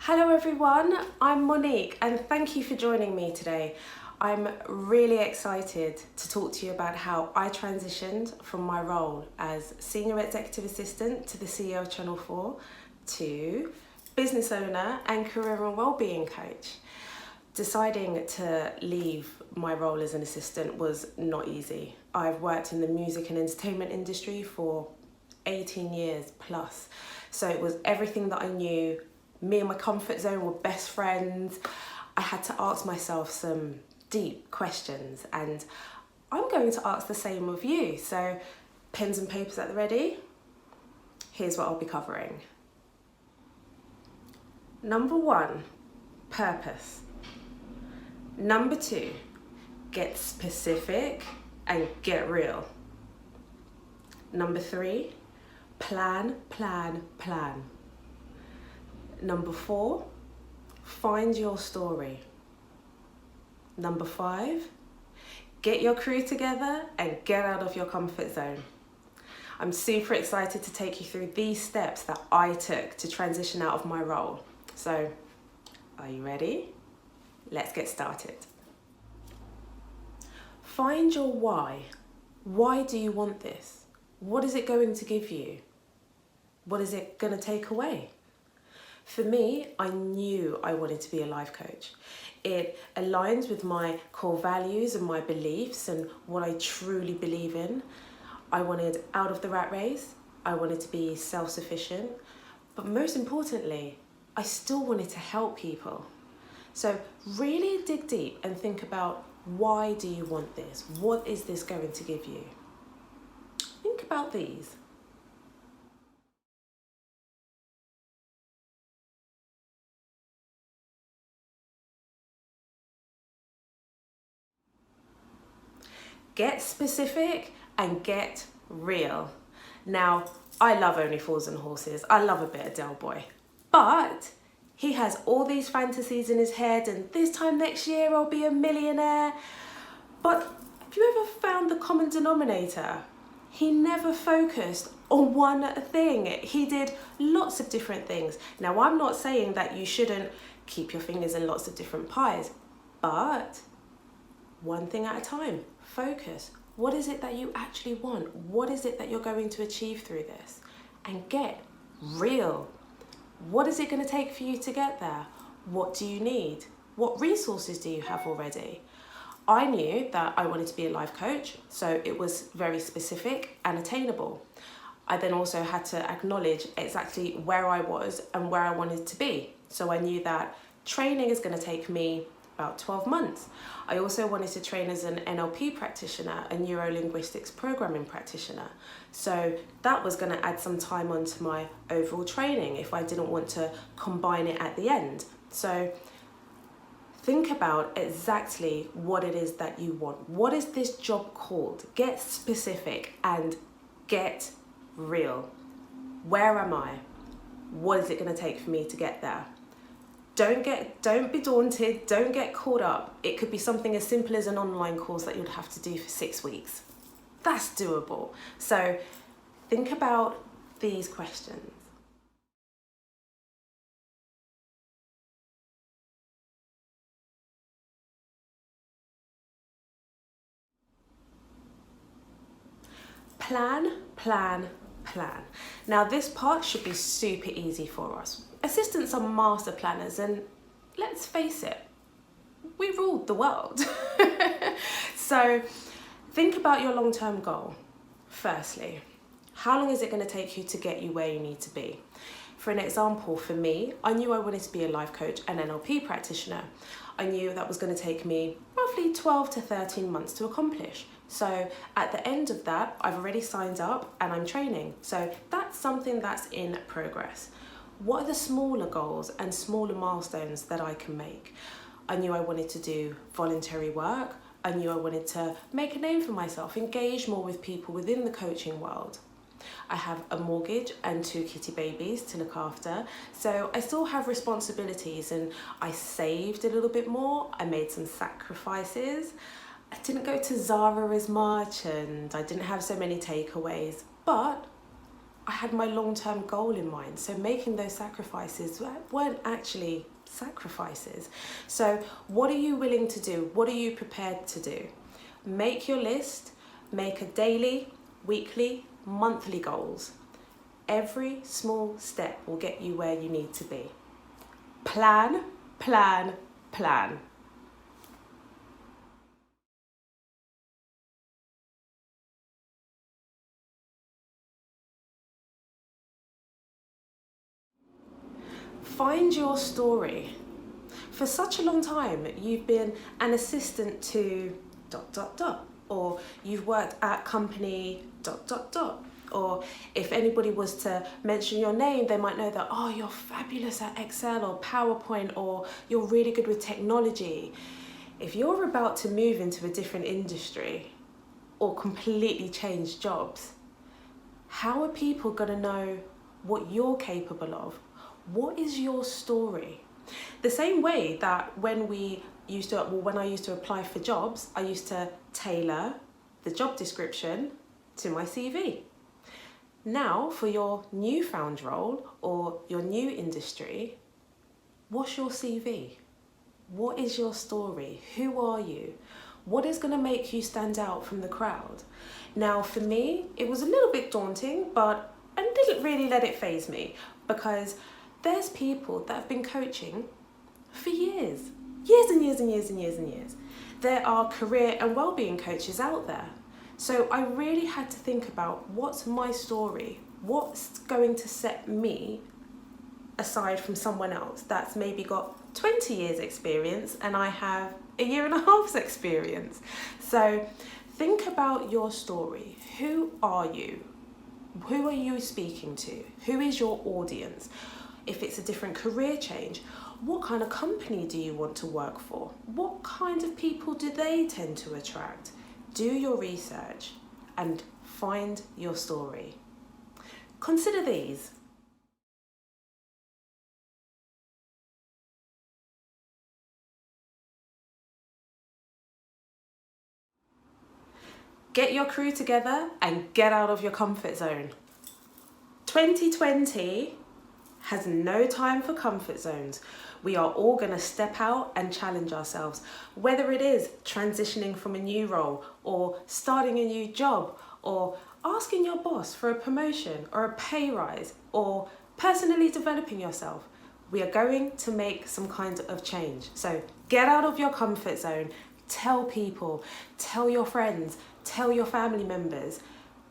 Hello everyone, I'm Monique and thank you for joining me today. I'm really excited to talk to you about how I transitioned from my role as Senior Executive Assistant to the CEO of Channel 4 to business owner and career and wellbeing coach. Deciding to leave my role as an assistant was not easy. I've worked in the music and entertainment industry for 18 years plus, so it was everything that I knew. Me and my comfort zone were best friends. I had to ask myself some deep questions, and I'm going to ask the same of you. So pens and papers at the ready? Here's what I'll be covering. Number 1, purpose. Number 2, get specific and get real. Number 3, plan. Number 4, find your story. Number 5, get your crew together and get out of your comfort zone. I'm super excited to take you through these steps that I took to transition out of my role. So, are you ready? Let's get started. Find your why. Why do you want this? What is it going to give you? What is it going to take away? For me, I knew I wanted to be a life coach. It aligns with my core values and my beliefs and what I truly believe in. I wanted out of the rat race. I wanted to be self-sufficient. But most importantly, I still wanted to help people. So really dig deep and think about, why do you want this? What is this going to give you? Think about these. Get specific and get real. Now, I love Only Fools and Horses. I love a bit of Del Boy. But he has all these fantasies in his head, and this time next year I'll be a millionaire. But have you ever found the common denominator? He never focused on one thing. He did lots of different things. Now, I'm not saying that you shouldn't keep your fingers in lots of different pies, but one thing at a time. Focus. What is it that you actually want? What is it that you're going to achieve through this? And get real. What is it going to take for you to get there? What do you need? What resources do you have already? I knew that I wanted to be a life coach, so it was very specific and attainable. I then also had to acknowledge exactly where I was and where I wanted to be. So I knew that training is going to take me about 12 months. I also wanted to train as an NLP practitioner, a neuro-linguistics programming practitioner. So that was going to add some time onto my overall training if I didn't want to combine it at the end. So think about exactly what it is that you want. What is this job called? Get specific and get real. Where am I? What is it going to take for me to get there? Don't be daunted, don't get caught up. It could be something as simple as an online course that you'd have to do for 6 weeks. That's doable. So think about these questions. Plan. Now this part should be super easy for us. Assistants are master planners, and let's face it, we ruled the world. So think about your long-term goal. Firstly, how long is it going to take you to get you where you need to be? For an example, for me, I knew I wanted to be a life coach and NLP practitioner. I knew that was going to take me roughly 12 to 13 months to accomplish. So at the end of that, I've already signed up and I'm training. So that's something that's in progress. What are the smaller goals and smaller milestones that I can make? I knew I wanted to do voluntary work. I knew I wanted to make a name for myself, engage more with people within the coaching world. I have a mortgage and 2 kitty babies to look after, so I still have responsibilities, and I saved a little bit more. I made some sacrifices. I didn't go to Zara as much and I didn't have so many takeaways, but I had my long-term goal in mind. So making those sacrifices weren't actually sacrifices. So what are you willing to do? What are you prepared to do? Make your list, make a daily, weekly, monthly goals. Every small step will get you where you need to be. Plan, plan, plan. Find your story. For such a long time, you've been an assistant to ... or you've worked at company ... or if anybody was to mention your name, they might know that, oh, you're fabulous at Excel or PowerPoint, or you're really good with technology. If you're about to move into a different industry or completely change jobs, how are people going to know what you're capable of? What is your story? The same way that when I used to apply for jobs, I used to tailor the job description to my CV. Now, for your newfound role or your new industry, what's your CV? What is your story? Who are you? What is going to make you stand out from the crowd? Now, for me, it was a little bit daunting, but I didn't really let it faze me, because there's people that have been coaching for years and years and years and years and years. There are career and well-being coaches out there. So I really had to think about, what's my story? What's going to set me aside from someone else that's maybe got 20 years experience and I have a year and a half's experience? So think about your story. Who are you? Who are you speaking to? Who is your audience? If it's a different career change, what kind of company do you want to work for? What kind of people do they tend to attract? Do your research and find your story. Consider these. Get your crew together and get out of your comfort zone. 2020 has no time for comfort zones. We are all going to step out and challenge ourselves, whether it is transitioning from a new role or starting a new job or asking your boss for a promotion or a pay rise or personally developing yourself. We are going to make some kind of change. So get out of your comfort zone. Tell people, tell your friends, tell your family members,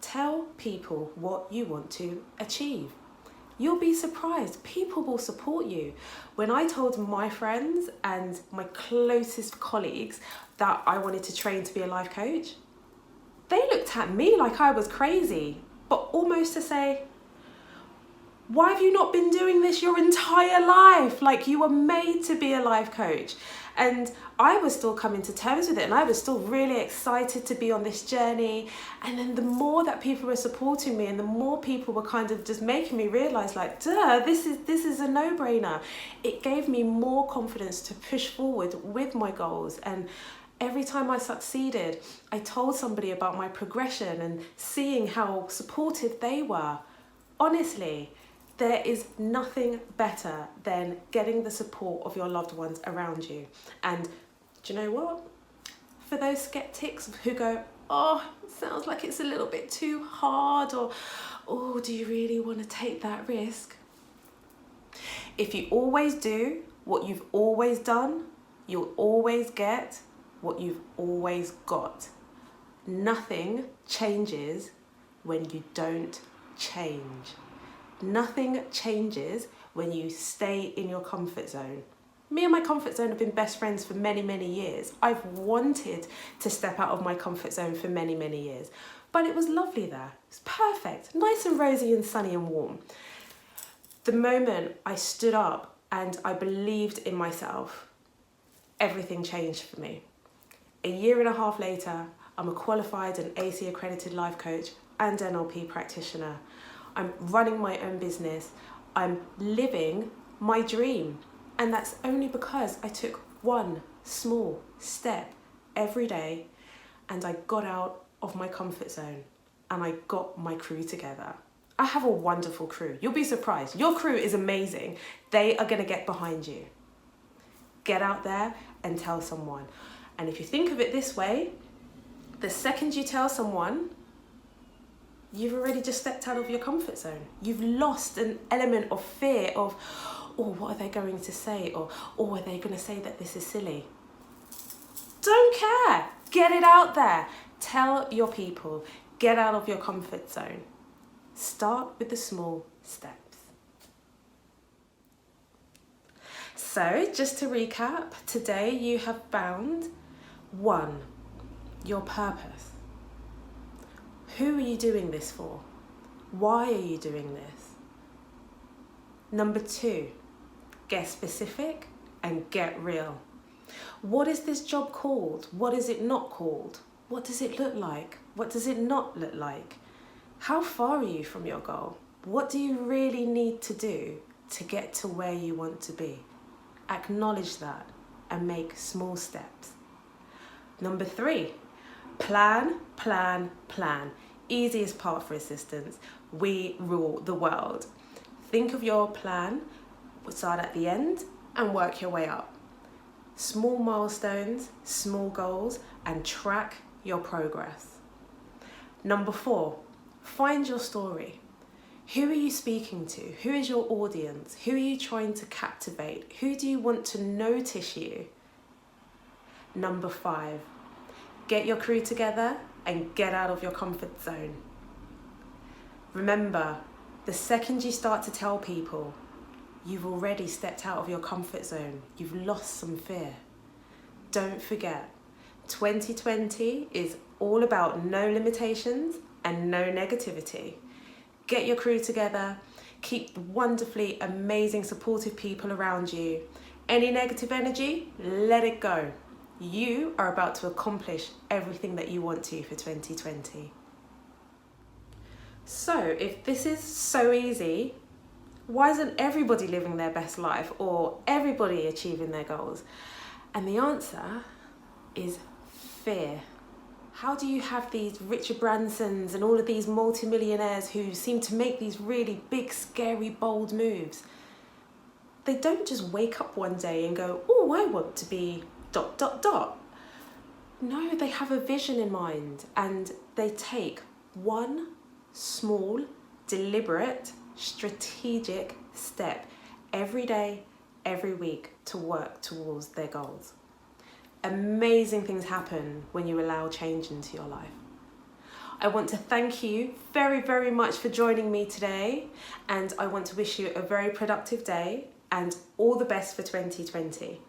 tell people what you want to achieve. You'll be surprised. People will support you. When I told my friends and my closest colleagues that I wanted to train to be a life coach, they looked at me like I was crazy, but almost to say, why have you not been doing this your entire life? Like, you were made to be a life coach. And I was still coming to terms with it, and I was still really excited to be on this journey. And then the more that people were supporting me and the more people were kind of just making me realize, like, duh, this is a no-brainer. It gave me more confidence to push forward with my goals. And every time I succeeded, I told somebody about my progression and seeing how supportive they were. Honestly, there is nothing better than getting the support of your loved ones around you. And do you know what? For those skeptics who go, oh, it sounds like it's a little bit too hard, or, oh, do you really want to take that risk? If you always do what you've always done, you'll always get what you've always got. Nothing changes when you don't change. Nothing changes when you stay in your comfort zone. Me and my comfort zone have been best friends for many, many years. I've wanted to step out of my comfort zone for many, many years. But it was lovely there. It was perfect, nice and rosy and sunny and warm. The moment I stood up and I believed in myself, everything changed for me. A year and a half later, I'm a qualified and AC accredited life coach and NLP practitioner. I'm running my own business. I'm living my dream. And that's only because I took one small step every day and I got out of my comfort zone and I got my crew together. I have a wonderful crew. You'll be surprised. Your crew is amazing. They are going to get behind you. Get out there and tell someone. And if you think of it this way, the second you tell someone, you've already just stepped out of your comfort zone. You've lost an element of fear of, oh, what are they going to say? Or, oh, are they going to say that this is silly? Don't care. Get it out there. Tell your people. Get out of your comfort zone. Start with the small steps. So, just to recap, today you have found 1, your purpose. Who are you doing this for? Why are you doing this? Number 2, get specific and get real. What is this job called? What is it not called? What does it look like? What does it not look like? How far are you from your goal? What do you really need to do to get to where you want to be? Acknowledge that and make small steps. Number 3, plan, plan, plan. Easiest part for assistants. We rule the world. Think of your plan, start at the end and work your way up. Small milestones, small goals, and track your progress. Number 4, find your story. Who are you speaking to? Who is your audience? Who are you trying to captivate? Who do you want to notice you? Number 5, get your crew together and get out of your comfort zone. Remember, the second you start to tell people, you've already stepped out of your comfort zone. You've lost some fear. Don't forget, 2020 is all about no limitations and no negativity. Get your crew together, keep wonderfully amazing supportive people around you. Any negative energy, let it go. You are about to accomplish everything that you want to for 2020. So if this is so easy, why isn't everybody living their best life or everybody achieving their goals? And the answer is fear. How do you have these Richard Bransons and all of these multimillionaires who seem to make these really big, scary, bold moves? They don't just wake up one day and go, oh, I want to be ... No, they have a vision in mind and they take one small, deliberate, strategic step every day, every week to work towards their goals. Amazing things happen when you allow change into your life. I want to thank you very, very much for joining me today, and I want to wish you a very productive day and all the best for 2020.